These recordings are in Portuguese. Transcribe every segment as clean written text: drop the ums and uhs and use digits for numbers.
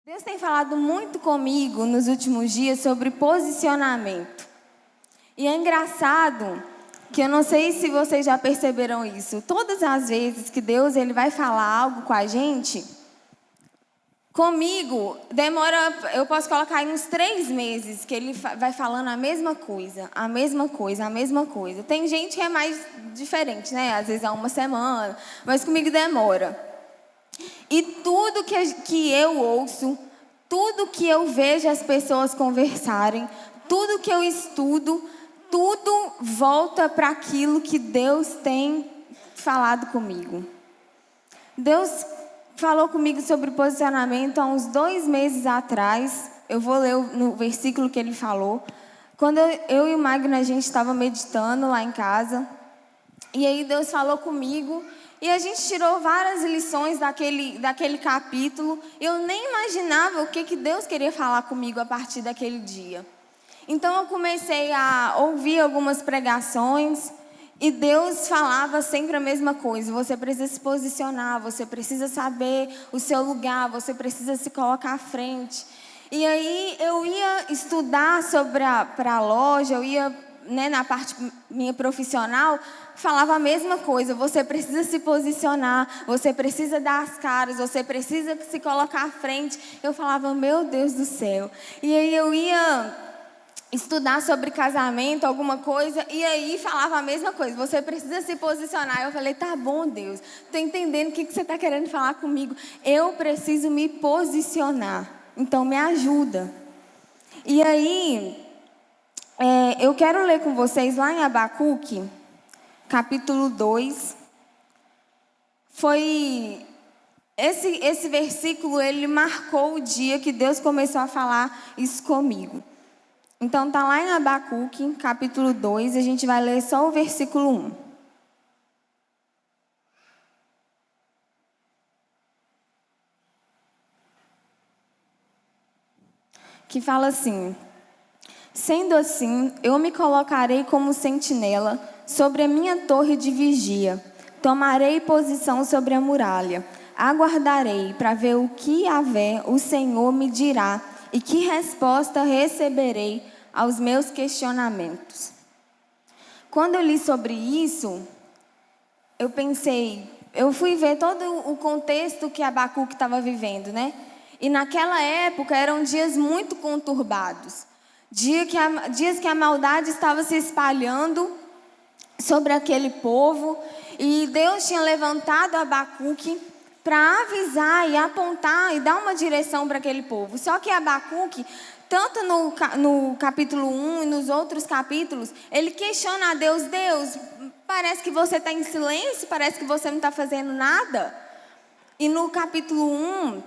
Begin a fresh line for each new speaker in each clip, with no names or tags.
Deus tem falado muito comigo nos últimos dias sobre posicionamento. E é engraçado que eu não sei se vocês já perceberam isso. Todas as vezes que Deus ele vai falar algo com a gente, comigo demora, eu posso colocar aí uns 3 meses que ele vai falando a mesma coisa, a mesma coisa, a mesma coisa. Tem gente que é mais diferente, né? Às vezes é uma semana, mas comigo demora. E tudo que eu ouço, tudo que eu vejo as pessoas conversarem, tudo que eu estudo, tudo volta para aquilo que Deus tem falado comigo. Deus falou comigo sobre posicionamento há uns 2 meses atrás. Eu vou ler no versículo que ele falou. Quando eu e o Magno, a gente estava meditando lá em casa. E aí Deus falou comigo. E a gente tirou várias lições daquele capítulo. Eu nem imaginava o que Deus queria falar comigo a partir daquele dia. Então eu comecei a ouvir algumas pregações. E Deus falava sempre a mesma coisa. Você precisa se posicionar, você precisa saber o seu lugar, você precisa se colocar à frente. E aí eu ia estudar para a loja, eu ia, na parte minha profissional, falava a mesma coisa. Você precisa se posicionar, você precisa dar as caras, você precisa se colocar à frente. Eu falava, meu Deus do céu. E aí eu ia estudar sobre casamento, alguma coisa, e aí falava a mesma coisa. Você precisa se posicionar. Eu falei, tá bom, Deus. Estou entendendo o que você está querendo falar comigo. Eu preciso me posicionar. Então, me ajuda. E aí, eu quero ler com vocês lá em Abacuque, capítulo 2. Foi... Esse versículo, ele marcou o dia que Deus começou a falar isso comigo. Então, está lá em Abacuque, capítulo 2, a gente vai ler só o versículo 1. Que fala assim: sendo assim, eu me colocarei como sentinela sobre a minha torre de vigia. Tomarei posição sobre a muralha. Aguardarei para ver o que Yahvé, o Senhor, me dirá e que resposta receberei aos meus questionamentos. Quando eu li sobre isso, eu pensei, eu fui ver todo o contexto que Abacuque estava vivendo, né? E naquela época eram dias muito conturbados. Dias que a maldade estava se espalhando sobre aquele povo. E Deus tinha levantado Abacuque para avisar e apontar e dar uma direção para aquele povo. Só que Abacuque, tanto no capítulo 1 e nos outros capítulos, ele questiona a Deus. Deus, parece que você está em silêncio, parece que você não está fazendo nada. E no capítulo 1,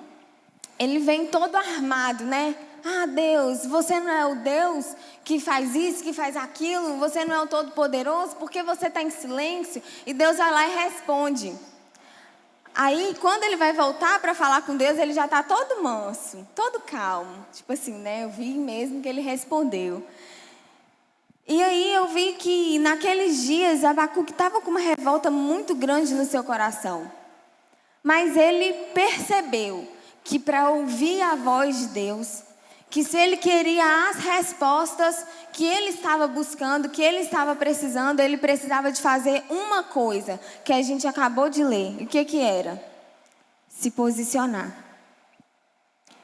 ele vem todo armado, né? Ah, Deus, você não é o Deus que faz isso, que faz aquilo, você não é o Todo-Poderoso, por que você está em silêncio? E Deus vai lá e responde. Aí, quando ele vai voltar para falar com Deus, ele já está todo manso, todo calmo. Tipo assim, né? Eu vi mesmo que ele respondeu. E aí eu vi que naqueles dias, Abacuque estava com uma revolta muito grande no seu coração. Mas ele percebeu que para ouvir a voz de Deus, que se ele queria as respostas que ele estava buscando, que ele estava precisando, ele precisava de fazer uma coisa que a gente acabou de ler. E o que era? Se posicionar.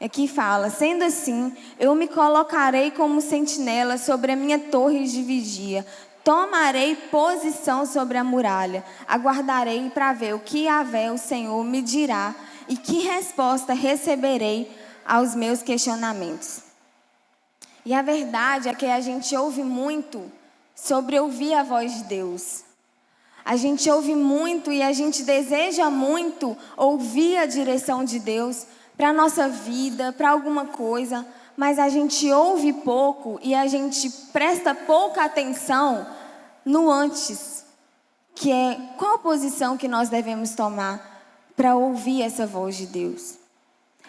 Aqui fala, sendo assim, eu me colocarei como sentinela sobre a minha torre de vigia. Tomarei posição sobre a muralha. Aguardarei para ver o que Yahvé, o Senhor, me dirá e que resposta receberei aos meus questionamentos. E a verdade é que a gente ouve muito sobre ouvir a voz de Deus. A gente ouve muito e a gente deseja muito ouvir a direção de Deus para a nossa vida, para alguma coisa, mas a gente ouve pouco e a gente presta pouca atenção no antes, que é qual posição que nós devemos tomar para ouvir essa voz de Deus.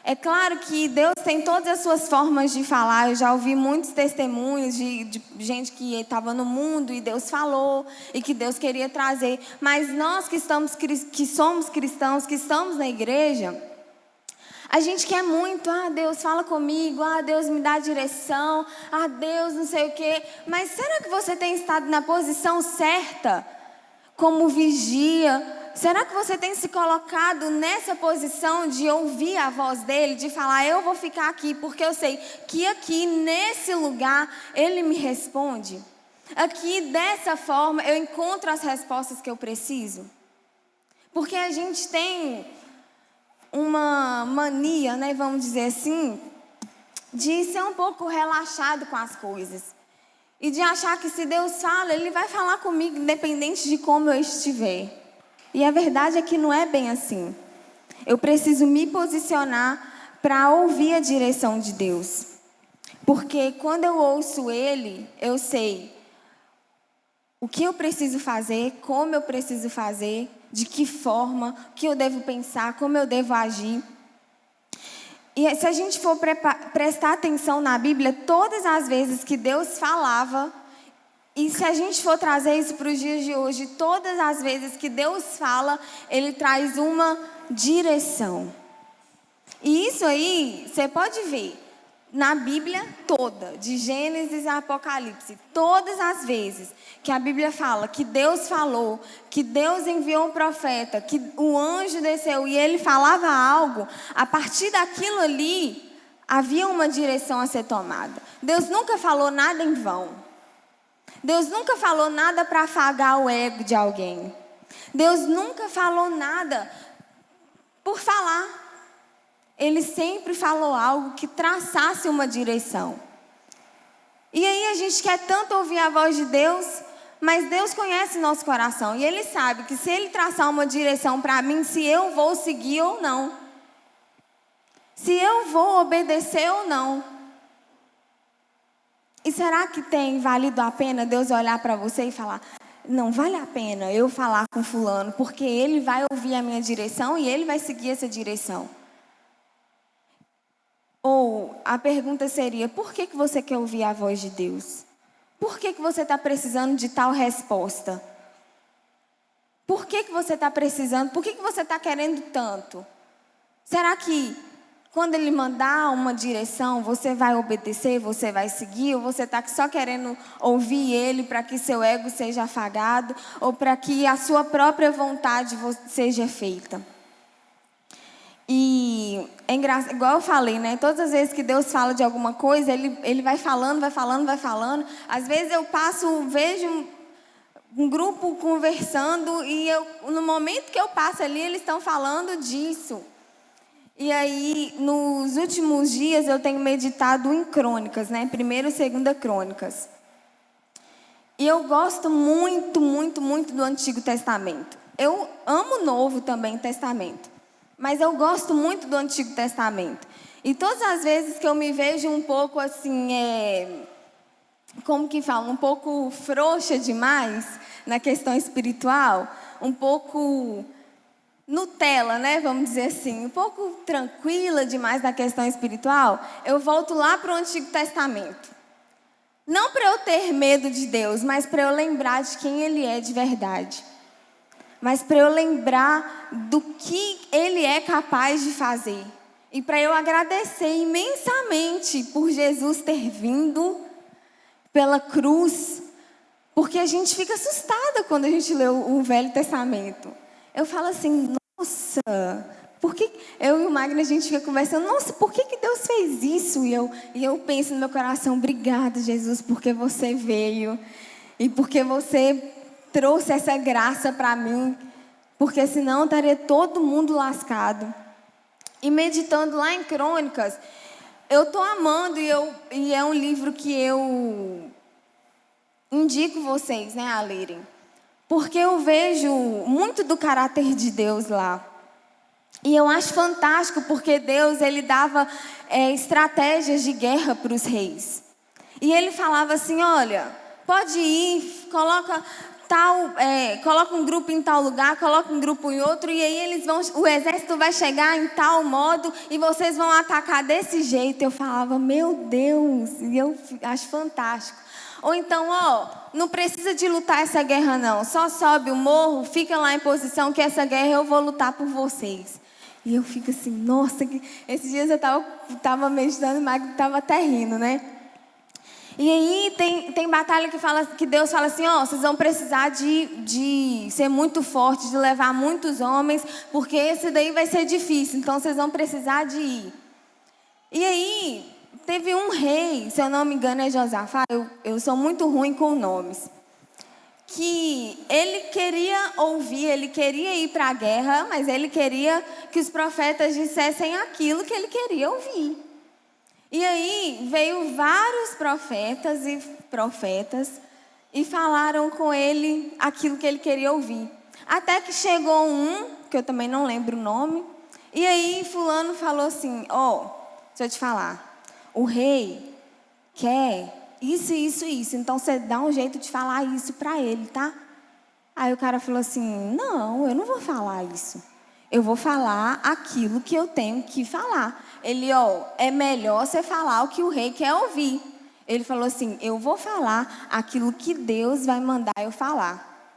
É claro que Deus tem todas as suas formas de falar. Eu já ouvi muitos testemunhos de gente que estava no mundo e Deus falou e que Deus queria trazer. Mas nós que somos cristãos, que estamos na igreja, A gente quer muito, Deus fala comigo, Deus me dá direção, Deus não sei o quê. Mas será que você tem estado na posição certa, como vigia? Será que você tem se colocado nessa posição de ouvir a voz dele, de falar, eu vou ficar aqui, porque eu sei que aqui, nesse lugar, ele me responde? Aqui, dessa forma, eu encontro as respostas que eu preciso? Porque a gente tem uma mania, né, vamos dizer assim, de ser um pouco relaxado com as coisas. E de achar que se Deus fala, Ele vai falar comigo, independente de como eu estiver. E a verdade é que não é bem assim. Eu preciso me posicionar para ouvir a direção de Deus. Porque quando eu ouço Ele, eu sei o que eu preciso fazer, como eu preciso fazer, de que forma, o que eu devo pensar, como eu devo agir. E se a gente for prestar atenção na Bíblia, todas as vezes que Deus falava, e se a gente for trazer isso para os dias de hoje, todas as vezes que Deus fala, Ele traz uma direção. E isso aí, você pode ver na Bíblia toda, de Gênesis a Apocalipse, todas as vezes que a Bíblia fala que Deus falou, que Deus enviou um profeta, que o anjo desceu e ele falava algo, a partir daquilo ali, havia uma direção a ser tomada. Deus nunca falou nada em vão. Deus nunca falou nada para afagar o ego de alguém. Deus nunca falou nada por falar. Ele sempre falou algo que traçasse uma direção. E aí a gente quer tanto ouvir a voz de Deus, mas Deus conhece nosso coração. E Ele sabe que se Ele traçar uma direção para mim, se eu vou seguir ou não. Se eu vou obedecer ou não. E será que tem valido a pena Deus olhar para você e falar, não vale a pena eu falar com fulano, porque ele vai ouvir a minha direção e ele vai seguir essa direção? Ou a pergunta seria, por que você quer ouvir a voz de Deus? Por que você está precisando de tal resposta? Por que você está precisando? Por que você está querendo tanto? Será que quando Ele mandar uma direção, você vai obedecer, você vai seguir? Ou você está só querendo ouvir Ele para que seu ego seja afagado? Ou para que a sua própria vontade seja feita? E é engraçado, igual eu falei, né? Todas as vezes que Deus fala de alguma coisa, Ele vai falando, vai falando, vai falando. Às vezes eu vejo um grupo conversando e no momento que eu passo ali, eles estão falando disso. E aí, nos últimos dias, eu tenho meditado em crônicas, né? 1ª e 2ª Crônicas. E eu gosto muito, muito, muito do Antigo Testamento. Eu amo o Novo também, Testamento. Mas eu gosto muito do Antigo Testamento. E todas as vezes que eu me vejo um pouco assim, como que fala? Um pouco frouxa demais na questão espiritual, um pouco Nutella, né? Vamos dizer assim, um pouco tranquila demais na questão espiritual, eu volto lá para o Antigo Testamento. Não para eu ter medo de Deus, mas para eu lembrar de quem Ele é de verdade. Mas para eu lembrar do que Ele é capaz de fazer. E para eu agradecer imensamente por Jesus ter vindo pela cruz. Porque a gente fica assustada quando a gente lê o Velho Testamento. Eu falo assim, nossa, por que... Eu e o Magno, a gente fica conversando, nossa, por que Deus fez isso? E eu penso no meu coração, obrigada, Jesus, porque você veio. E porque você trouxe essa graça para mim. Porque senão estaria todo mundo lascado. E meditando lá em Crônicas, eu estou amando e é um livro que eu indico vocês, né, a lerem. Porque eu vejo muito do caráter de Deus lá. E eu acho fantástico porque Deus, Ele dava estratégias de guerra para os reis. E Ele falava assim, olha, pode ir, coloca um grupo em tal lugar, coloca um grupo em outro, e aí o exército vai chegar em tal modo e vocês vão atacar desse jeito. Eu falava, meu Deus, e eu acho fantástico. Ou então, não precisa de lutar essa guerra não, só sobe o morro, fica lá em posição que essa guerra eu vou lutar por vocês. E eu fico assim, nossa, esses dias eu tava meditando, mas estava até rindo, né? E aí tem batalha que Deus fala assim, ó, vocês vão precisar de ser muito fortes, de levar muitos homens, porque esse daí vai ser difícil, então vocês vão precisar de ir. E aí, teve um rei, se eu não me engano é Josafá, eu sou muito ruim com nomes, que ele queria ouvir, ele queria ir para a guerra, mas ele queria que os profetas dissessem aquilo que ele queria ouvir. E aí veio vários profetas e falaram com ele aquilo que ele queria ouvir. Até que chegou um, que eu também não lembro o nome, e aí fulano falou assim, ó, deixa eu te falar, o rei quer isso, isso, isso, então você dá um jeito de falar isso para ele, tá? Aí o cara falou assim, não, eu não vou falar isso. Eu vou falar aquilo que eu tenho que falar. Ele, ó, é melhor você falar o que o rei quer ouvir. Ele falou assim, eu vou falar aquilo que Deus vai mandar eu falar.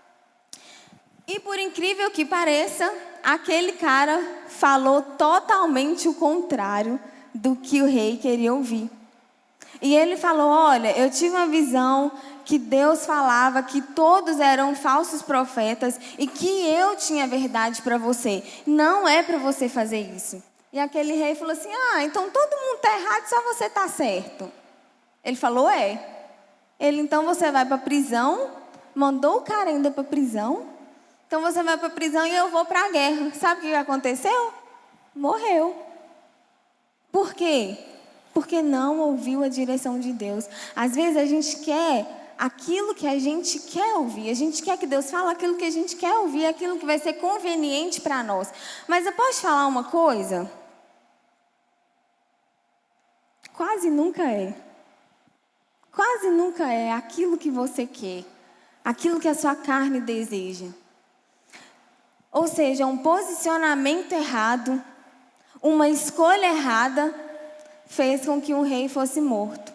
E por incrível que pareça, aquele cara falou totalmente o contrário do que o rei queria ouvir. E ele falou, olha, eu tive uma visão que Deus falava que todos eram falsos profetas e que eu tinha verdade para você. Não é para você fazer isso. E aquele rei falou assim, então todo mundo está errado, só você está certo. Ele falou, é. Ele, então você vai para a prisão, mandou o cara ainda para a prisão. Então você vai para a prisão e eu vou para a guerra. Sabe o que aconteceu? Morreu. Por quê? Porque não ouviu a direção de Deus. Às vezes a gente quer aquilo que a gente quer ouvir. A gente quer que Deus fale aquilo que a gente quer ouvir, aquilo que vai ser conveniente para nós. Mas eu posso te falar uma coisa? Quase nunca é. Quase nunca é aquilo que você quer, aquilo que a sua carne deseja. Ou seja, um posicionamento errado, uma escolha errada, fez com que um rei fosse morto.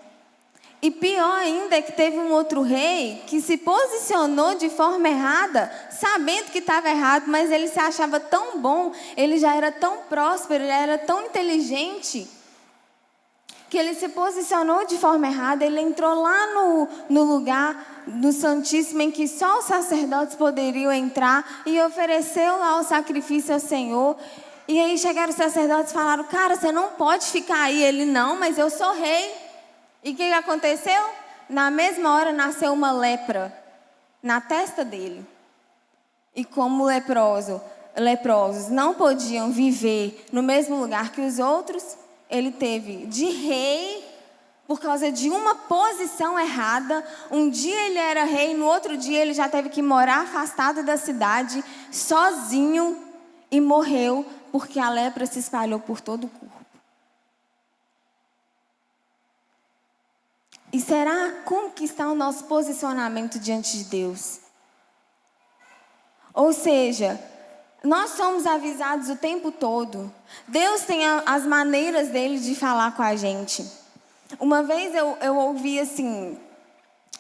E pior ainda é que teve um outro rei que se posicionou de forma errada, sabendo que estava errado, mas ele se achava tão bom, ele já era tão próspero, ele era tão inteligente, que ele se posicionou de forma errada, ele entrou lá no lugar do Santíssimo em que só os sacerdotes poderiam entrar e ofereceu lá o sacrifício ao Senhor. E aí chegaram os sacerdotes e falaram, cara, você não pode ficar aí. Ele, não, mas eu sou rei. E o que aconteceu? Na mesma hora nasceu uma lepra na testa dele. E como leprosos não podiam viver no mesmo lugar que os outros, ele teve de rei, por causa de uma posição errada. Um dia ele era rei, no outro dia ele já teve que morar afastado da cidade, sozinho, e morreu, porque a lepra se espalhou por todo o corpo. E será como que está o nosso posicionamento diante de Deus? Ou seja, nós somos avisados o tempo todo. Deus tem as maneiras dele de falar com a gente. Uma vez eu ouvi assim,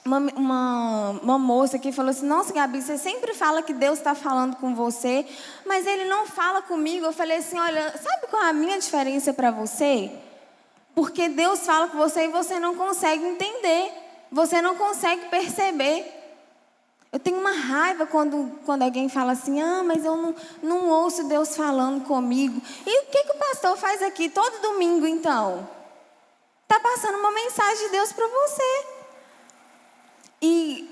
uma moça que falou assim, nossa, Gabi, você sempre fala que Deus está falando com você, mas Ele não fala comigo. Eu falei assim, olha, sabe qual é a minha diferença para você? Porque Deus fala com você e você não consegue entender, você não consegue perceber. Eu tenho uma raiva quando alguém fala assim, mas eu não ouço Deus falando comigo. E o que o pastor faz aqui todo domingo, então? Está passando uma mensagem de Deus para você. E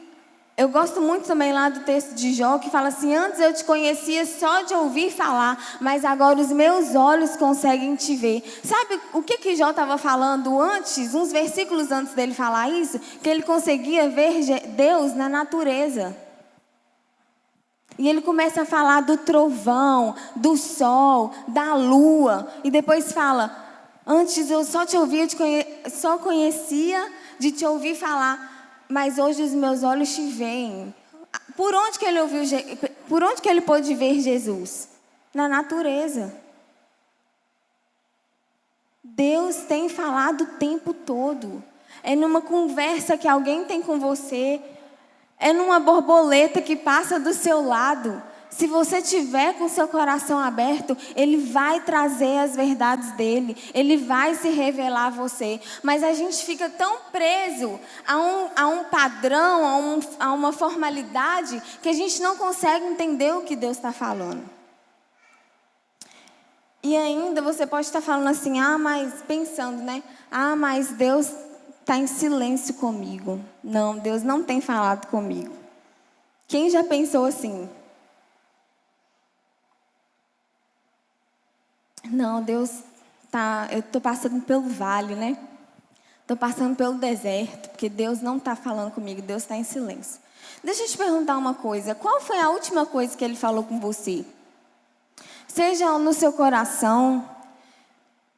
eu gosto muito também lá do texto de Jó, que fala assim, antes eu te conhecia só de ouvir falar, mas agora os meus olhos conseguem te ver. Sabe o que Jó estava falando antes, uns versículos antes dele falar isso? Que ele conseguia ver Deus na natureza. E ele começa a falar do trovão, do sol, da lua, e depois fala, antes eu só te ouvia, só conhecia de te ouvir falar, mas hoje os meus olhos te veem. Por onde que ele pôde ver Jesus? Na natureza. Deus tem falado o tempo todo. É numa conversa que alguém tem com você. É numa borboleta que passa do seu lado. Se você tiver com seu coração aberto, Ele vai trazer as verdades dele. Ele vai se revelar a você. Mas a gente fica tão preso a um padrão, a uma formalidade, que a gente não consegue entender o que Deus está falando. E ainda você pode estar falando assim, mas pensando, né? Mas Deus está em silêncio comigo. Não, Deus não tem falado comigo. Quem já pensou assim? Não, Deus eu estou passando pelo vale, né? Estou passando pelo deserto, porque Deus não está falando comigo, Deus está em silêncio. Deixa eu te perguntar uma coisa, qual foi a última coisa que Ele falou com você? Seja no seu coração,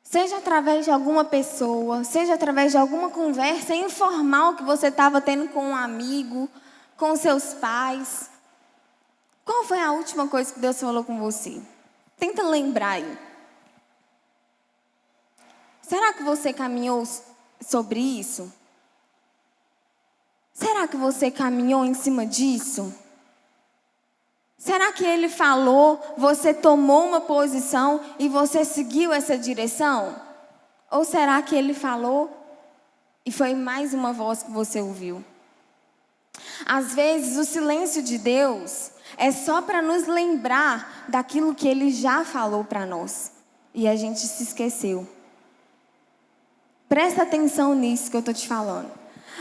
seja através de alguma pessoa, seja através de alguma conversa informal que você estava tendo com um amigo, com seus pais. Qual foi a última coisa que Deus falou com você? Tenta lembrar aí. Será que você caminhou sobre isso? Será que você caminhou em cima disso? Será que Ele falou, você tomou uma posição e você seguiu essa direção? Ou será que Ele falou e foi mais uma voz que você ouviu? Às vezes o silêncio de Deus é só para nos lembrar daquilo que Ele já falou para nós. E a gente se esqueceu. Presta atenção nisso que eu estou te falando.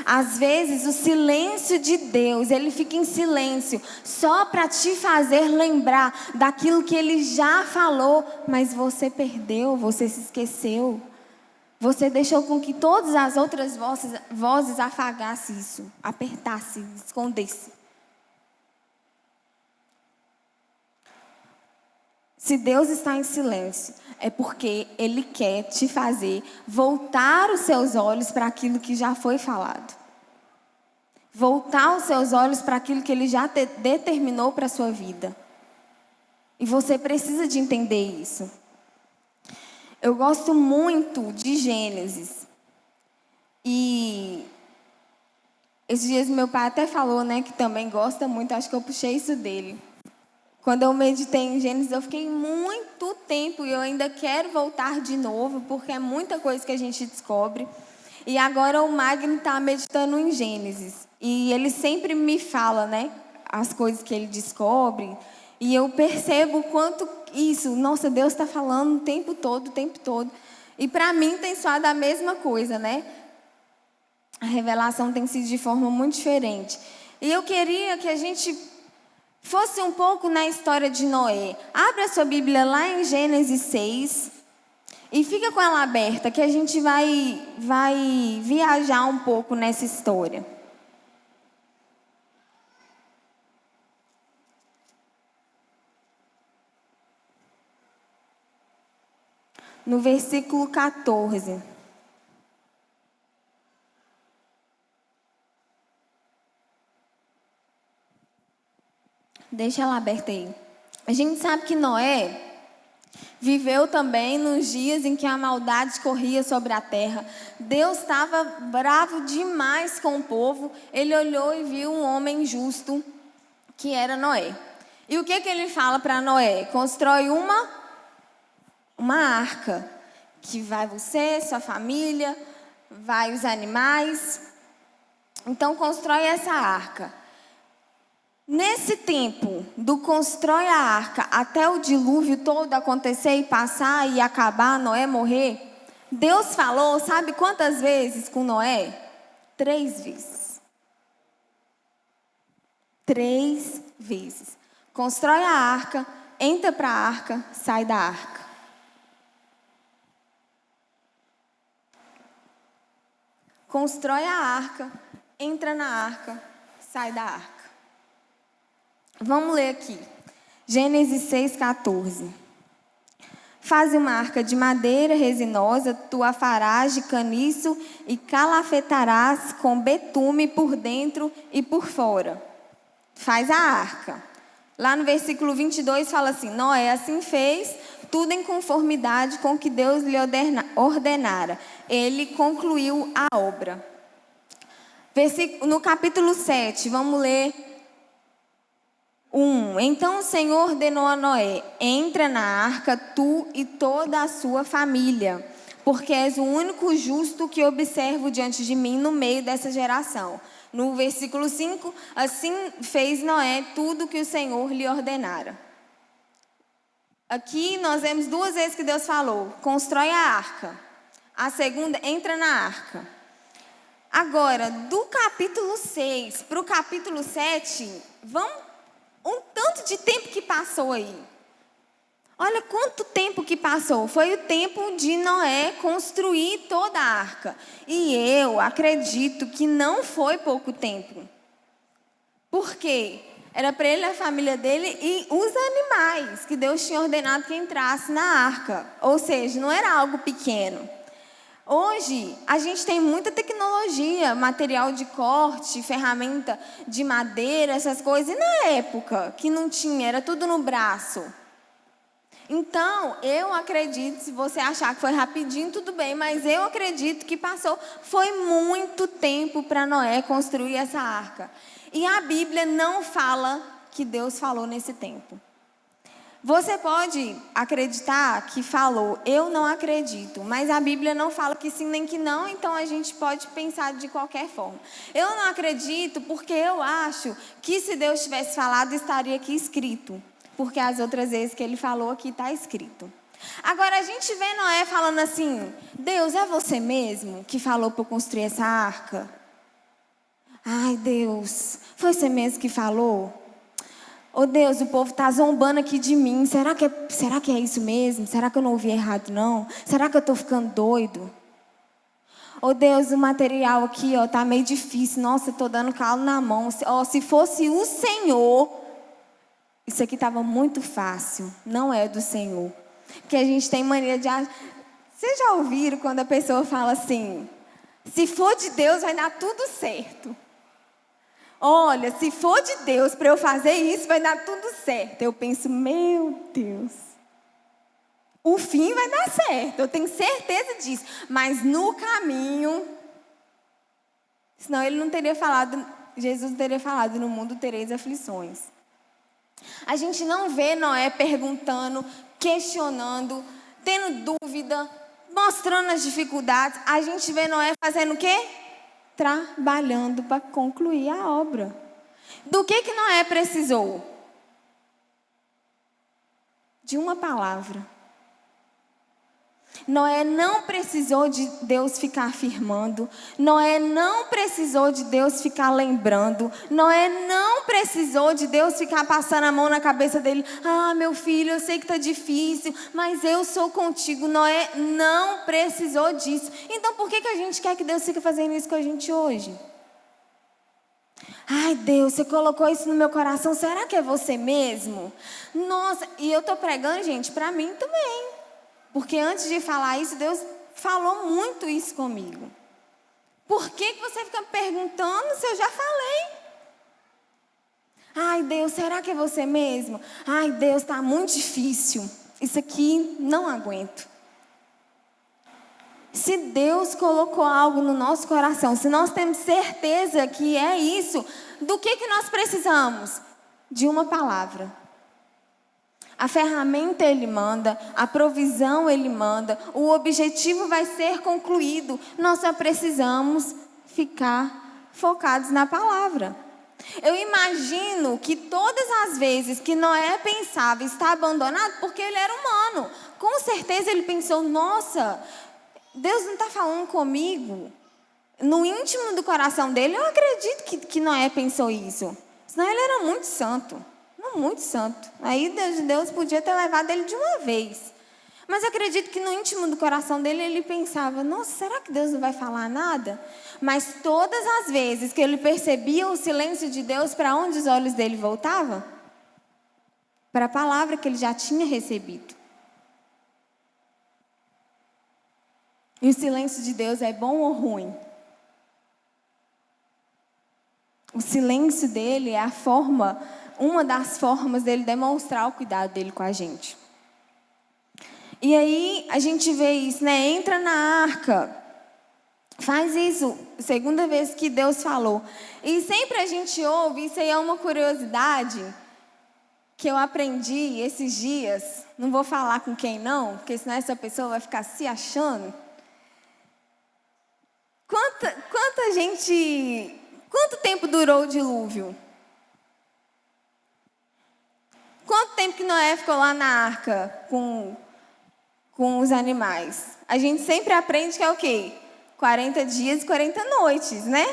Às vezes o silêncio de Deus, Ele fica em silêncio só para te fazer lembrar daquilo que Ele já falou, mas você perdeu, você se esqueceu. Você deixou com que todas as outras vozes afagassem isso, apertassem, escondessem. Se Deus está em silêncio, é porque Ele quer te fazer voltar os seus olhos para aquilo que já foi falado. Voltar os seus olhos para aquilo que Ele já determinou para a sua vida. E você precisa de entender isso. Eu gosto muito de Gênesis. E esses dias meu pai até falou, né, que também gosta muito, acho que eu puxei isso dele. Quando eu meditei em Gênesis, eu fiquei muito tempo e eu ainda quero voltar de novo, porque é muita coisa que a gente descobre. E agora o Magno está meditando em Gênesis. E ele sempre me fala, né, as coisas que ele descobre. E eu percebo o quanto isso, nossa, Deus está falando o tempo todo, o tempo todo. E para mim tem soado a mesma coisa, né? A revelação tem sido de forma muito diferente. E eu queria que a gente fosse um pouco na história de Noé. Abra a sua Bíblia lá em Gênesis 6 e fica com ela aberta, que a gente vai viajar um pouco nessa história. No versículo 14. Deixa ela aberta aí. A gente sabe que Noé viveu também nos dias em que a maldade corria sobre a terra. Deus estava bravo demais com o povo. Ele olhou e viu um homem justo, que era Noé. E o que ele fala para Noé? Constrói uma arca, que vai você, sua família, vai os animais. Então constrói essa arca. Nesse tempo do constrói a arca até o dilúvio todo acontecer e passar e acabar, Noé morrer, Deus falou, sabe quantas vezes com Noé? 3 vezes. 3 vezes. Constrói a arca, entra para a arca, sai da arca. Constrói a arca, entra na arca, sai da arca. Vamos ler aqui. Gênesis 6,14. Faz uma arca de madeira resinosa, tu a farás de caniço e calafetarás com betume por dentro e por fora. Faz a arca. Lá no versículo 22 fala assim: Noé assim fez, tudo em conformidade com o que Deus lhe ordenara. Ele concluiu a obra. No capítulo 7, vamos ler Então o Senhor ordenou a Noé: entra na arca, tu e toda a sua família, porque és o único justo que observo diante de mim no meio dessa geração. No versículo 5, assim fez Noé tudo que o Senhor lhe ordenara. Aqui nós vemos duas vezes que Deus falou: constrói a arca. A segunda, entra na arca. Agora, do capítulo 6 para o capítulo 7, vamos um tanto de tempo que passou aí. Olha quanto tempo que passou. Foi o tempo de Noé construir toda a arca. E eu acredito que não foi pouco tempo. Por quê? Era para ele, a família dele e os animais que Deus tinha ordenado que entrasse na arca. Ou seja, não era algo pequeno. Hoje, a gente tem muita tecnologia, material de corte, ferramenta de madeira, essas coisas. E na época, que não tinha, era tudo no braço. Então, eu acredito, se você achar que foi rapidinho, tudo bem, mas eu acredito que foi muito tempo para Noé construir essa arca. E a Bíblia não fala que Deus falou nesse tempo. Você pode acreditar que falou, eu não acredito, mas a Bíblia não fala que sim nem que não, então a gente pode pensar de qualquer forma. Eu não acredito porque eu acho que se Deus tivesse falado, estaria aqui escrito, porque as outras vezes que ele falou aqui está escrito. Agora a gente vê Noé falando assim: Deus, é você mesmo que falou para eu construir essa arca? Ai, Deus, foi você mesmo que falou? Oh Deus, o povo está zombando aqui de mim. Será que é isso mesmo? Será que eu não ouvi errado, não? Será que eu estou ficando doido? Oh Deus, o material aqui está meio difícil. Nossa, estou dando calo na mão. Se fosse o Senhor, isso aqui estava muito fácil. Não é do Senhor. Porque a gente tem mania de... Vocês já ouviram quando a pessoa fala assim: se for de Deus, vai dar tudo certo. Olha, se for de Deus para eu fazer isso, vai dar tudo certo. Eu penso, meu Deus, o fim vai dar certo, eu tenho certeza disso. Mas no caminho, senão ele não teria falado, Jesus teria falado, no mundo tereis aflições. A gente não vê Noé perguntando, questionando, tendo dúvida, mostrando as dificuldades. A gente vê Noé fazendo o quê? Trabalhando para concluir a obra. Do que Noé precisou? De uma palavra. Noé não precisou de Deus ficar afirmando. Noé não precisou de Deus ficar lembrando. Noé não precisou de Deus ficar passando a mão na cabeça dele. Ah, meu filho, eu sei que está difícil, mas eu sou contigo. Noé não precisou disso. Então por que a gente quer que Deus fique fazendo isso com a gente hoje? Ai, Deus, você colocou isso no meu coração. Será que é você mesmo? Nossa, e eu estou pregando, gente, para mim também. Porque antes de falar isso, Deus falou muito isso comigo. Por que você fica me perguntando se eu já falei? Ai, Deus, será que é você mesmo? Ai, Deus, está muito difícil. Isso aqui não aguento. Se Deus colocou algo no nosso coração, se nós temos certeza que é isso, do que nós precisamos? De uma palavra. A ferramenta Ele manda, a provisão Ele manda, o objetivo vai ser concluído. Nós só precisamos ficar focados na palavra. Eu imagino que todas as vezes que Noé pensava estar abandonado, porque ele era humano, com certeza ele pensou, nossa, Deus não está falando comigo. No íntimo do coração dele, eu acredito que Noé pensou isso. Senão ele era muito santo. Muito santo. Aí Deus podia ter levado ele de uma vez. Mas eu acredito que no íntimo do coração dele ele pensava, nossa, será que Deus não vai falar nada? Mas todas as vezes que ele percebia o silêncio de Deus, para onde os olhos dele voltavam? Para a palavra que ele já tinha recebido. E o silêncio de Deus é bom ou ruim? O silêncio dele é uma das formas dele demonstrar o cuidado dele com a gente. E aí a gente vê isso, né? Entra na arca. Faz isso. Segunda vez que Deus falou. E sempre a gente ouve, isso aí é uma curiosidade. que eu aprendi esses dias, não vou falar com quem não, porque senão essa pessoa vai ficar se achando. Quanto tempo durou o dilúvio? Quanto tempo que Noé ficou lá na arca com os animais? A gente sempre aprende que é o quê? 40 dias e 40 noites, né?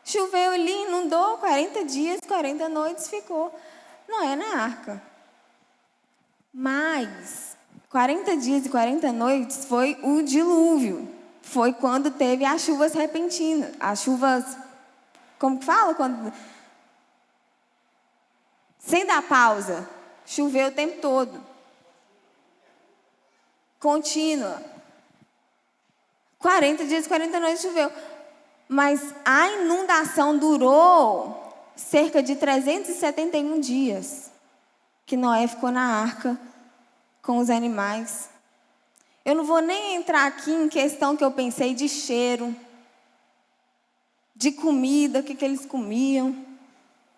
Choveu ali, inundou, 40 dias, 40 noites ficou Noé na arca. Mas 40 dias e 40 noites foi o dilúvio. Foi quando teve as chuvas repentinas. As chuvas, como que fala? Sem dar pausa. Choveu o tempo todo. Contínua. 40 dias e 40 noites choveu. Mas a inundação durou cerca de 371 dias. Que Noé ficou na arca com os animais. Eu não vou nem entrar aqui em questão que eu pensei de cheiro, de comida, o que eles comiam,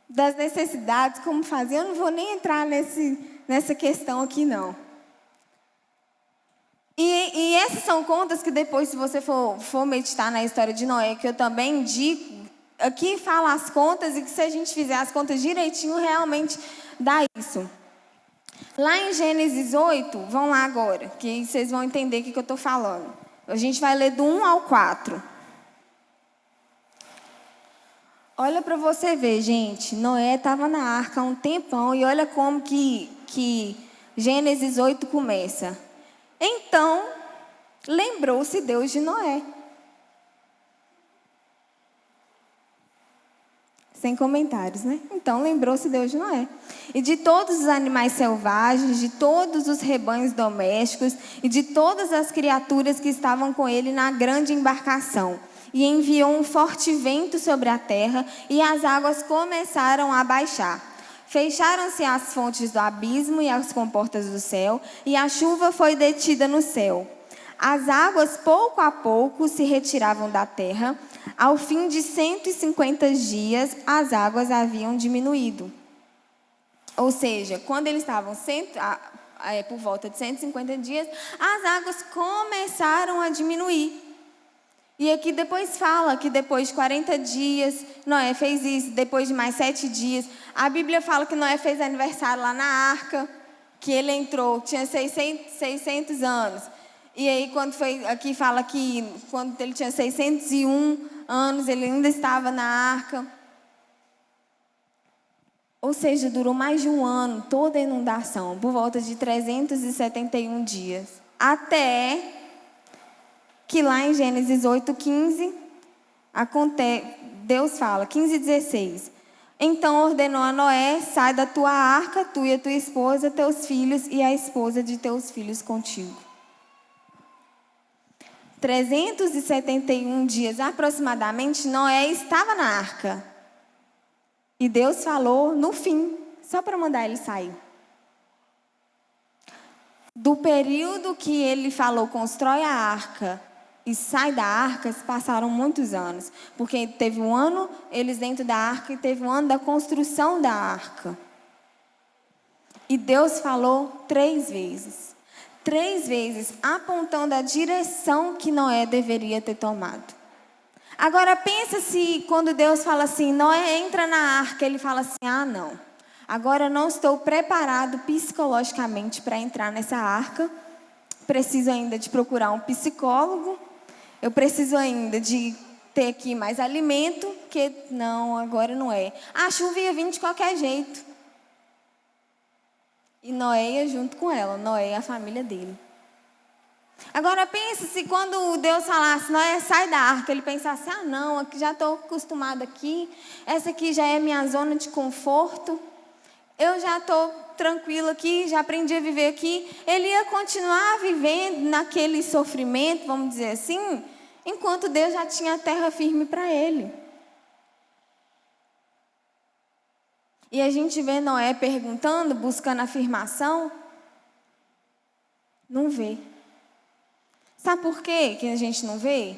das necessidades, como faziam. Eu não vou nem entrar nessa questão aqui, não. E essas são contas que depois, se você for meditar na história de Noé, que eu também indico, aqui fala as contas e que se a gente fizer as contas direitinho, realmente dá isso. Lá em Gênesis 8, vão lá agora, que vocês vão entender o que eu estou falando. A gente vai ler do 1 ao 4. Olha para você ver, gente. Noé estava na arca há um tempão e olha como que Gênesis 8 começa. Então, lembrou-se Deus de Noé. Sem comentários, né? Então, lembrou-se Deus de Noé. E de todos os animais selvagens, de todos os rebanhos domésticos e de todas as criaturas que estavam com ele na grande embarcação. E enviou um forte vento sobre a terra e as águas começaram a baixar. Fecharam-se as fontes do abismo e as comportas do céu, e a chuva foi detida no céu. As águas, pouco a pouco, se retiravam da terra. Ao fim de 150 dias, as águas haviam diminuído. Ou seja, quando eles estavam por volta de 150 dias, as águas começaram a diminuir. E aqui depois fala que depois de 40 dias, Noé fez isso, depois de mais 7 dias. A Bíblia fala que Noé fez aniversário lá na arca, que ele entrou, tinha 600 anos. E aí, aqui fala que quando ele tinha 601 anos, ele ainda estava na arca. Ou seja, durou mais de um ano toda a inundação, por volta de 371 dias. Até que lá em Gênesis 8:15, Deus fala, 15:16. Então ordenou a Noé: sai da tua arca, tu e a tua esposa, teus filhos e a esposa de teus filhos contigo. 371 dias aproximadamente, Noé estava na arca. E Deus falou no fim, só para mandar ele sair. Do período que ele falou, constrói a arca e sai da arca, se passaram muitos anos. Porque teve um ano eles dentro da arca e teve um ano da construção da arca. E Deus falou 3 vezes. 3 vezes apontando a direção que Noé deveria ter tomado. Agora pensa se quando Deus fala assim, Noé entra na arca, ele fala assim, não. Agora eu não estou preparado psicologicamente para entrar nessa arca. Preciso ainda de procurar um psicólogo. Eu preciso ainda de ter aqui mais alimento, que não, agora não é. A chuva ia vir de qualquer jeito. E Noé ia junto com ela, Noé e a família dele. Agora pensa se quando Deus falasse, Noé, sai da arca, ele pensasse, não, aqui já estou acostumado aqui, essa aqui já é minha zona de conforto, eu já estou tranquilo aqui, já aprendi a viver aqui. Ele ia continuar vivendo naquele sofrimento, vamos dizer assim, enquanto Deus já tinha a terra firme para ele. E a gente vê Noé perguntando, buscando afirmação, não vê. Sabe por quê que a gente não vê?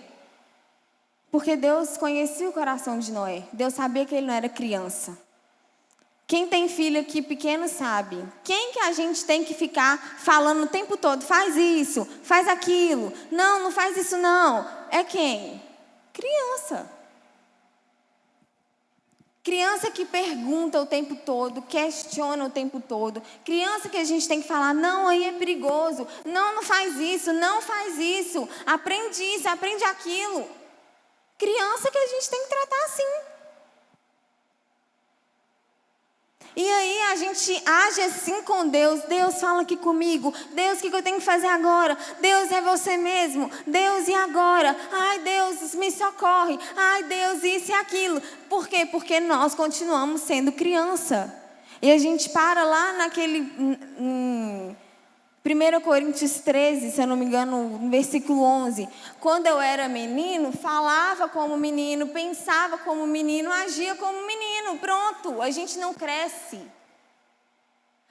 Porque Deus conhecia o coração de Noé. Deus sabia que ele não era criança. Quem tem filho aqui pequeno sabe. Quem que a gente tem que ficar falando o tempo todo? Faz isso, faz aquilo. Não, não faz isso não. É quem? Criança. Criança que pergunta o tempo todo, questiona o tempo todo. Criança que a gente tem que falar, não, aí é perigoso. Não, não faz isso, não faz isso. Aprende isso, aprende aquilo. Criança que a gente tem que tratar assim. E aí a gente age assim com Deus. Deus, fala aqui comigo. Deus, o que eu tenho que fazer agora? Deus, é você mesmo. Deus, e agora? Ai, Deus, me socorre. Ai, Deus, isso e aquilo. Por quê? Porque nós continuamos sendo criança. E a gente para lá naquele... 1 Coríntios 13, se eu não me engano, no versículo 11. Quando eu era menino, falava como menino, pensava como menino, agia como menino. Pronto, a gente não cresce.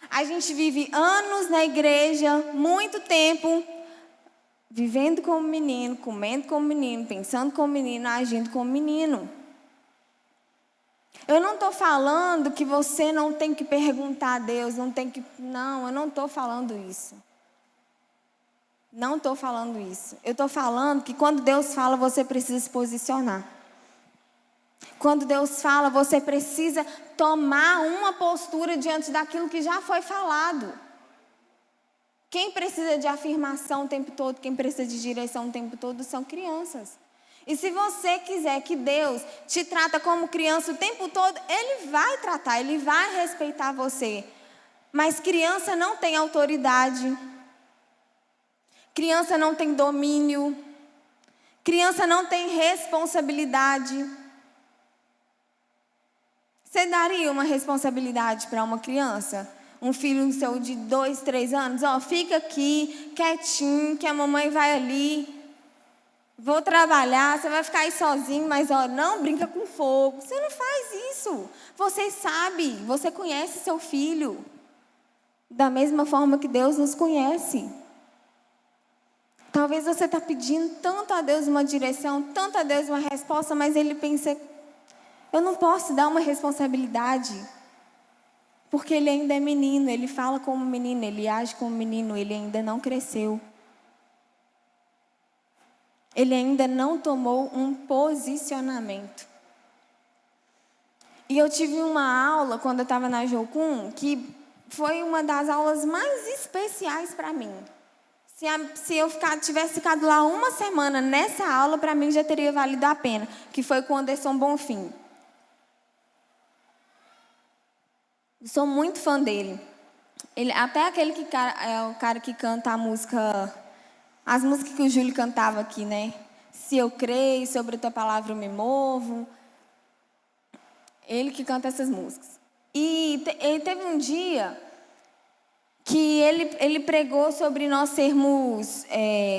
A gente vive anos na igreja, muito tempo, vivendo como menino, comendo como menino, pensando como menino, agindo como menino. Eu não estou falando que você não tem que perguntar a Deus, não tem que... Não, eu não estou falando isso. Não estou falando isso. Eu estou falando que quando Deus fala, você precisa se posicionar. Quando Deus fala, você precisa tomar uma postura diante daquilo que já foi falado. Quem precisa de afirmação o tempo todo, quem precisa de direção o tempo todo, são crianças. E se você quiser que Deus te trata como criança o tempo todo, Ele vai tratar, Ele vai respeitar você. Mas criança não tem autoridade. Criança não tem domínio. Criança não tem responsabilidade. Você daria uma responsabilidade para uma criança? Um filho seu de 2, 3 anos? Ó, fica aqui, quietinho, que a mamãe vai ali. Vou trabalhar, você vai ficar aí sozinho, mas ó, não brinca com fogo. Você não faz isso. Você sabe, você conhece seu filho. Da mesma forma que Deus nos conhece. Talvez você está pedindo tanto a Deus uma direção, tanto a Deus uma resposta, mas Ele pensa, eu não posso dar uma responsabilidade. Porque Ele ainda é menino, Ele fala como menino, Ele age como menino, Ele ainda não cresceu. Ele ainda não tomou um posicionamento. E eu tive uma aula, quando eu estava na Jocum, que foi uma das aulas mais especiais para mim. Se eu tivesse ficado lá uma semana nessa aula, para mim já teria valido a pena, que foi com o Anderson Bonfim. Eu sou muito fã dele. Ele, até aquele é o cara que canta a música, as músicas que o Júlio cantava aqui, né? Se eu creio, sobre a tua palavra eu me movo. Ele que canta essas músicas. E ele teve um dia que ele pregou sobre nós sermos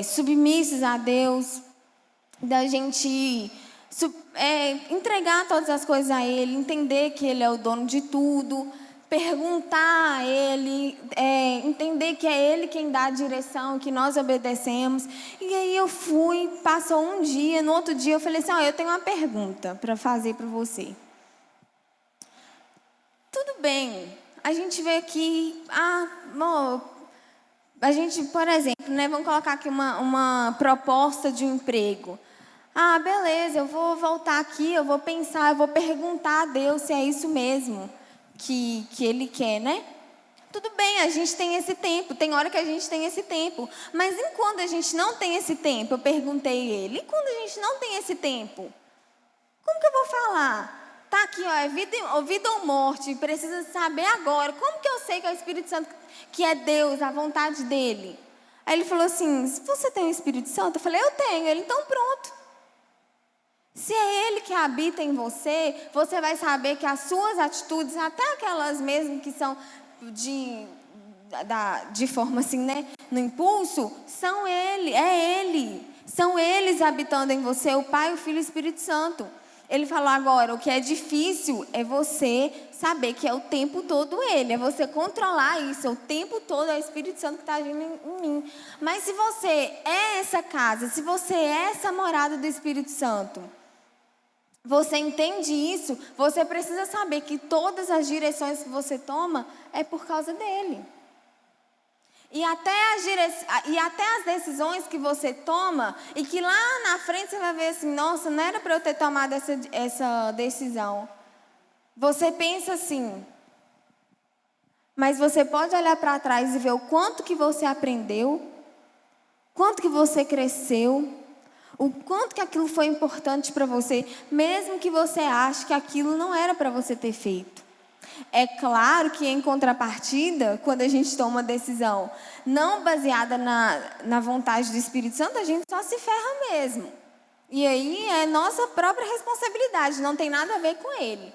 submissos a Deus, da gente entregar todas as coisas a Ele, entender que Ele é o dono de tudo, perguntar a Ele, entender que é Ele quem dá a direção, que nós obedecemos. E aí eu fui, passou um dia, no outro dia eu falei assim, eu tenho uma pergunta para fazer para você. Tudo bem. A gente vê aqui, a gente, por exemplo, né, vamos colocar aqui uma proposta de um emprego. Beleza, eu vou voltar aqui, eu vou pensar, eu vou perguntar a Deus se é isso mesmo que Ele quer, né? Tudo bem, a gente tem esse tempo, tem hora que a gente tem esse tempo. Mas enquanto a gente não tem esse tempo, eu perguntei a Ele, e quando a gente não tem esse tempo? Como que eu vou falar? Tá aqui, é vida ou morte, precisa saber agora. Como que eu sei que é o Espírito Santo, que é Deus, a vontade dele? Aí ele falou assim, você tem o Espírito Santo? Eu falei, eu tenho. Ele, então pronto. Se é Ele que habita em você, você vai saber que as suas atitudes, até aquelas mesmo que são de forma assim, né, no impulso, são Ele, é Ele. São eles habitando em você, o Pai, o Filho e o Espírito Santo. Ele falou agora, o que é difícil é você saber que é o tempo todo Ele, é você controlar isso, é o tempo todo é o Espírito Santo que está agindo em mim. Mas se você é essa casa, se você é essa morada do Espírito Santo, você entende isso, você precisa saber que todas as direções que você toma é por causa dele. E até as decisões que você toma, e que lá na frente você vai ver assim, nossa, não era para eu ter tomado essa decisão. Você pensa assim, mas você pode olhar para trás e ver o quanto que você aprendeu, quanto que você cresceu, o quanto que aquilo foi importante para você, mesmo que você ache que aquilo não era para você ter feito. É claro que, em contrapartida, quando a gente toma uma decisão não baseada na vontade do Espírito Santo, a gente só se ferra mesmo. E aí é nossa própria responsabilidade, não tem nada a ver com ele.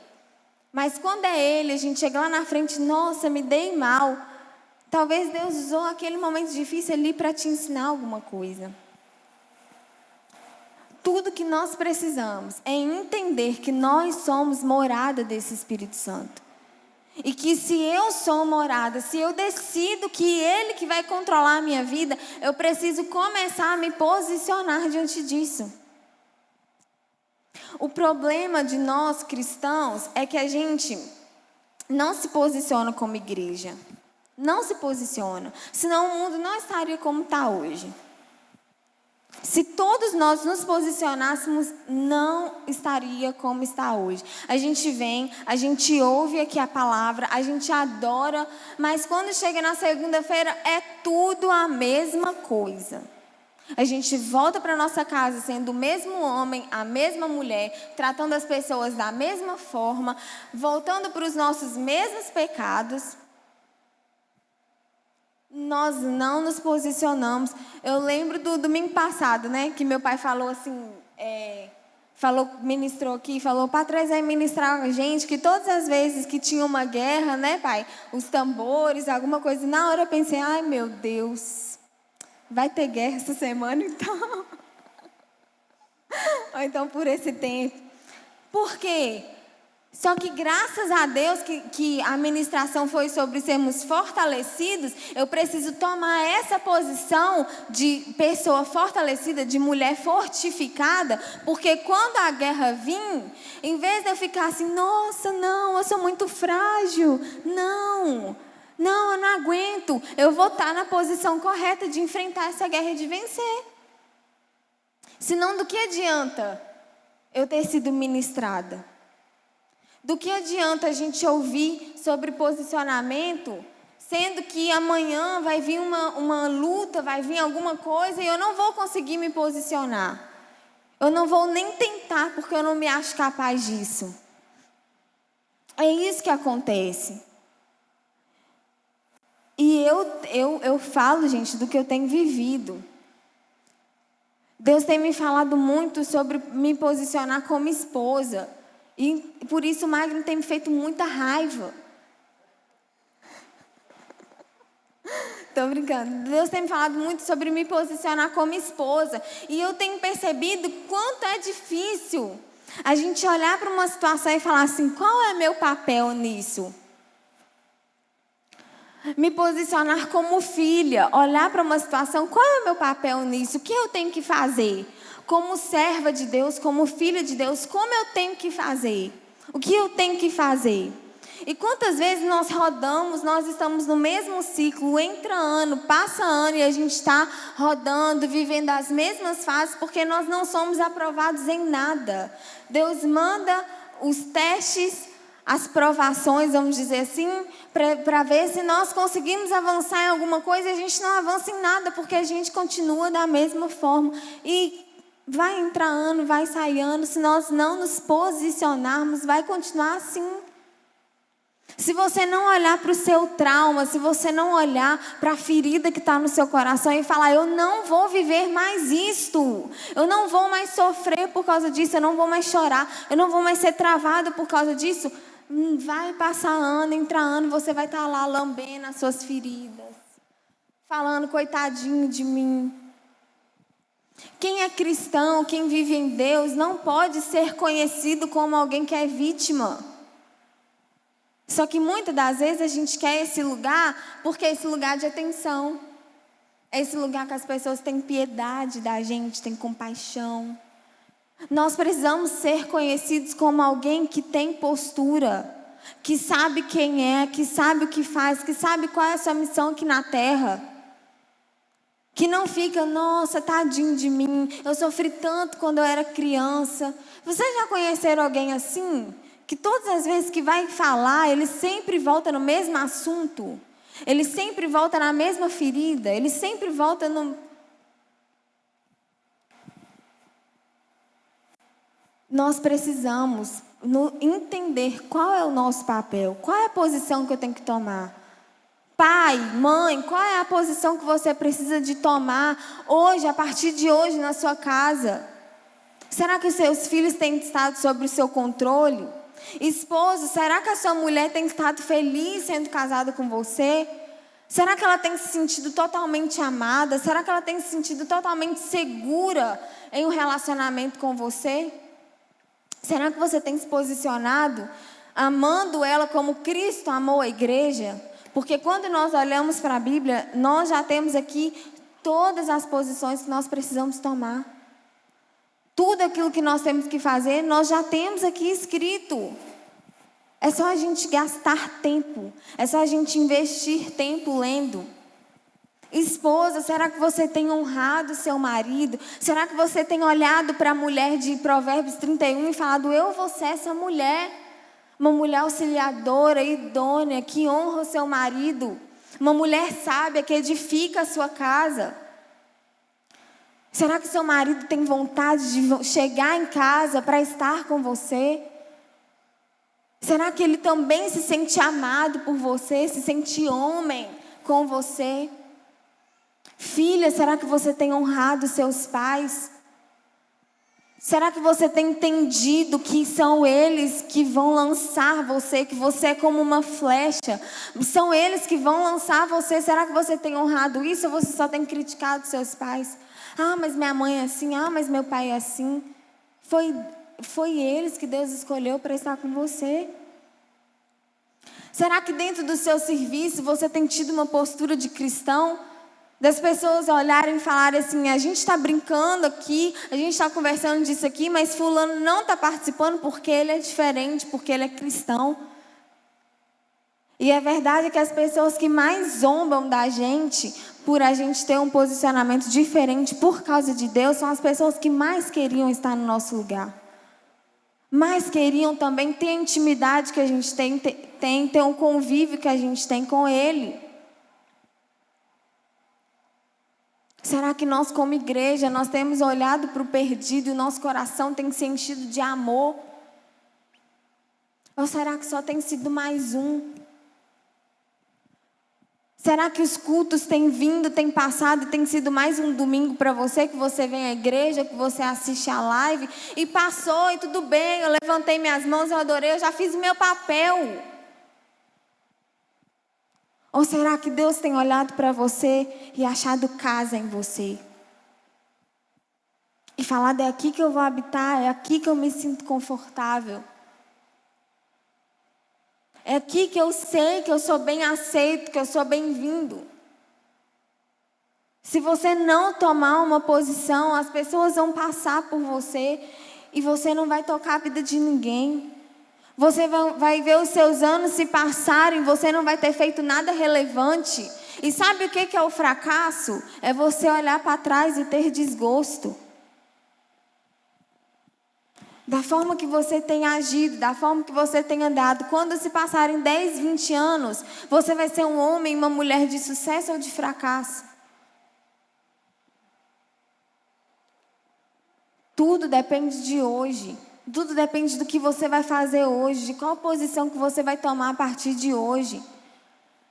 Mas quando é ele, a gente chega lá na frente, nossa, me dei mal. Talvez Deus usou aquele momento difícil ali para te ensinar alguma coisa. Tudo que nós precisamos é entender que nós somos morada desse Espírito Santo. E que se eu sou morada, se eu decido que Ele que vai controlar a minha vida, eu preciso começar a me posicionar diante disso. O problema de nós cristãos é que a gente não se posiciona como igreja. Não se posiciona. Senão o mundo não estaria como está hoje. Se todos nós nos posicionássemos, não estaria como está hoje. A gente vem, a gente ouve aqui a palavra, a gente adora, mas quando chega na segunda-feira é tudo a mesma coisa. A gente volta para nossa casa sendo o mesmo homem, a mesma mulher, tratando as pessoas da mesma forma, voltando para os nossos mesmos pecados. Nós não nos posicionamos. Eu lembro do domingo passado, né, que meu pai falou assim, ministrou aqui, falou, para trás vai ministrar a gente, que todas as vezes que tinha uma guerra, né, pai, os tambores, alguma coisa, na hora eu pensei, ai meu Deus, vai ter guerra essa semana então? Ou então por esse tempo. Por quê? Só que graças a Deus que a ministração foi sobre sermos fortalecidos, eu preciso tomar essa posição de pessoa fortalecida, de mulher fortificada, porque quando a guerra vir, em vez de eu ficar assim, nossa, não, eu sou muito frágil, não, eu não aguento, eu vou estar na posição correta de enfrentar essa guerra e de vencer. Senão, do que adianta eu ter sido ministrada? Do que adianta a gente ouvir sobre posicionamento, sendo que amanhã vai vir uma luta, vai vir alguma coisa e eu não vou conseguir me posicionar. Eu não vou nem tentar porque eu não me acho capaz disso. É isso que acontece. E eu falo, gente, do que eu tenho vivido. Deus tem me falado muito sobre me posicionar como esposa. E por isso o Magno tem me feito muita raiva. Estou brincando. Deus tem me falado muito sobre me posicionar como esposa. E eu tenho percebido quanto é difícil a gente olhar para uma situação e falar assim, qual é meu papel nisso? Me posicionar como filha, olhar para uma situação, qual é o meu papel nisso? O que eu tenho que fazer? Como serva de Deus, como filha de Deus, como eu tenho que fazer? O que eu tenho que fazer? E quantas vezes nós rodamos, nós estamos no mesmo ciclo, entra ano, passa ano, e a gente está rodando, vivendo as mesmas fases, porque nós não somos aprovados em nada. Deus manda os testes, as provações, vamos dizer assim, para ver se nós conseguimos avançar em alguma coisa, e a gente não avança em nada, porque a gente continua da mesma forma. E vai entrar ano, vai sair ano, se nós não nos posicionarmos, vai continuar assim. Se você não olhar para o seu trauma, se você não olhar para a ferida que está no seu coração e falar, eu não vou viver mais isto, eu não vou mais sofrer por causa disso, eu não vou mais chorar, eu não vou mais ser travado por causa disso, vai passar ano, entra ano, você vai estar lá lambendo as suas feridas, falando, coitadinho de mim. Quem é cristão, quem vive em Deus, não pode ser conhecido como alguém que é vítima. Só que muitas das vezes a gente quer esse lugar porque é esse lugar de atenção. É esse lugar que as pessoas têm piedade da gente, têm compaixão. Nós precisamos ser conhecidos como alguém que tem postura, que sabe quem é, que sabe o que faz, que sabe qual é a sua missão aqui na terra. Que não fica, nossa, tadinho de mim, eu sofri tanto quando eu era criança. Vocês já conheceram alguém assim? Que todas as vezes que vai falar, ele sempre volta no mesmo assunto. Ele sempre volta na mesma ferida. Ele sempre volta no... Nós precisamos entender qual é o nosso papel, qual é a posição que eu tenho que tomar. Pai, mãe, qual é a posição que você precisa de tomar hoje, a partir de hoje na sua casa? Será que os seus filhos têm estado sob o seu controle? Esposo, será que a sua mulher tem estado feliz sendo casada com você? Será que ela tem se sentido totalmente amada? Será que ela tem se sentido totalmente segura em um relacionamento com você? Será que você tem se posicionado amando ela como Cristo amou a igreja? Porque quando nós olhamos para a Bíblia, nós já temos aqui todas as posições que nós precisamos tomar. Tudo aquilo que nós temos que fazer, nós já temos aqui escrito. É só a gente gastar tempo. É só a gente investir tempo lendo. Esposa, será que você tem honrado seu marido? Será que você tem olhado para a mulher de Provérbios 31 e falado, eu vou ser essa mulher? Uma mulher auxiliadora, idônea, que honra o seu marido. Uma mulher sábia que edifica a sua casa. Será que seu marido tem vontade de chegar em casa para estar com você? Será que ele também se sente amado por você, se sente homem com você? Filha, será que você tem honrado seus pais? Será que você tem entendido que são eles que vão lançar você, que você é como uma flecha? São eles que vão lançar você. Será que você tem honrado isso ou você só tem criticado seus pais? Ah, mas minha mãe é assim. Ah, mas meu pai é assim. Foi eles que Deus escolheu para estar com você. Será que dentro do seu serviço você tem tido uma postura de cristão? Das pessoas olharem e falarem assim, a gente está brincando aqui, a gente está conversando disso aqui, mas fulano não está participando porque ele é diferente, porque ele é cristão. E a verdade é que as pessoas que mais zombam da gente, por a gente ter um posicionamento diferente por causa de Deus, são as pessoas que mais queriam estar no nosso lugar. Mais queriam também ter a intimidade que a gente tem, ter um convívio que a gente tem com Ele. Será que nós, como igreja, nós temos olhado para o perdido e o nosso coração tem se enchido de amor? Ou será que só tem sido mais um? Será que os cultos têm vindo, têm passado e tem sido mais um domingo para você, que você vem à igreja, que você assiste a live e passou e tudo bem, eu levantei minhas mãos, eu adorei, eu já fiz o meu papel. Ou será que Deus tem olhado para você e achado casa em você? E falado, é aqui que eu vou habitar, é aqui que eu me sinto confortável. É aqui que eu sei que eu sou bem aceito, que eu sou bem-vindo. Se você não tomar uma posição, as pessoas vão passar por você e você não vai tocar a vida de ninguém. Você vai ver os seus anos se passarem, você não vai ter feito nada relevante. E sabe o que é o fracasso? É você olhar para trás e ter desgosto. Da forma que você tem agido, da forma que você tem andado. Quando se passarem 10, 20 anos, você vai ser um homem, uma mulher de sucesso ou de fracasso? Tudo depende de hoje. Tudo depende do que você vai fazer hoje, de qual posição que você vai tomar a partir de hoje.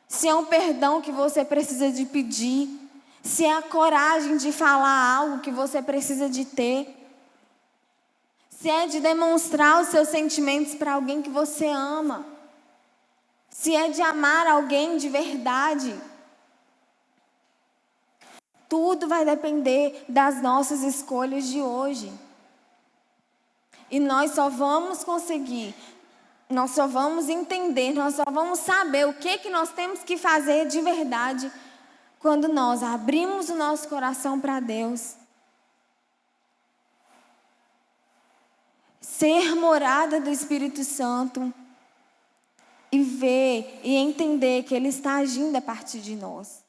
Se é um perdão que você precisa de pedir, se é a coragem de falar algo que você precisa de ter, se é de demonstrar os seus sentimentos para alguém que você ama, se é de amar alguém de verdade. Tudo vai depender das nossas escolhas de hoje. E nós só vamos conseguir, nós só vamos entender, nós só vamos saber o que nós temos que fazer de verdade quando nós abrimos o nosso coração para Deus. ser morada do Espírito Santo e ver e entender que Ele está agindo a partir de nós.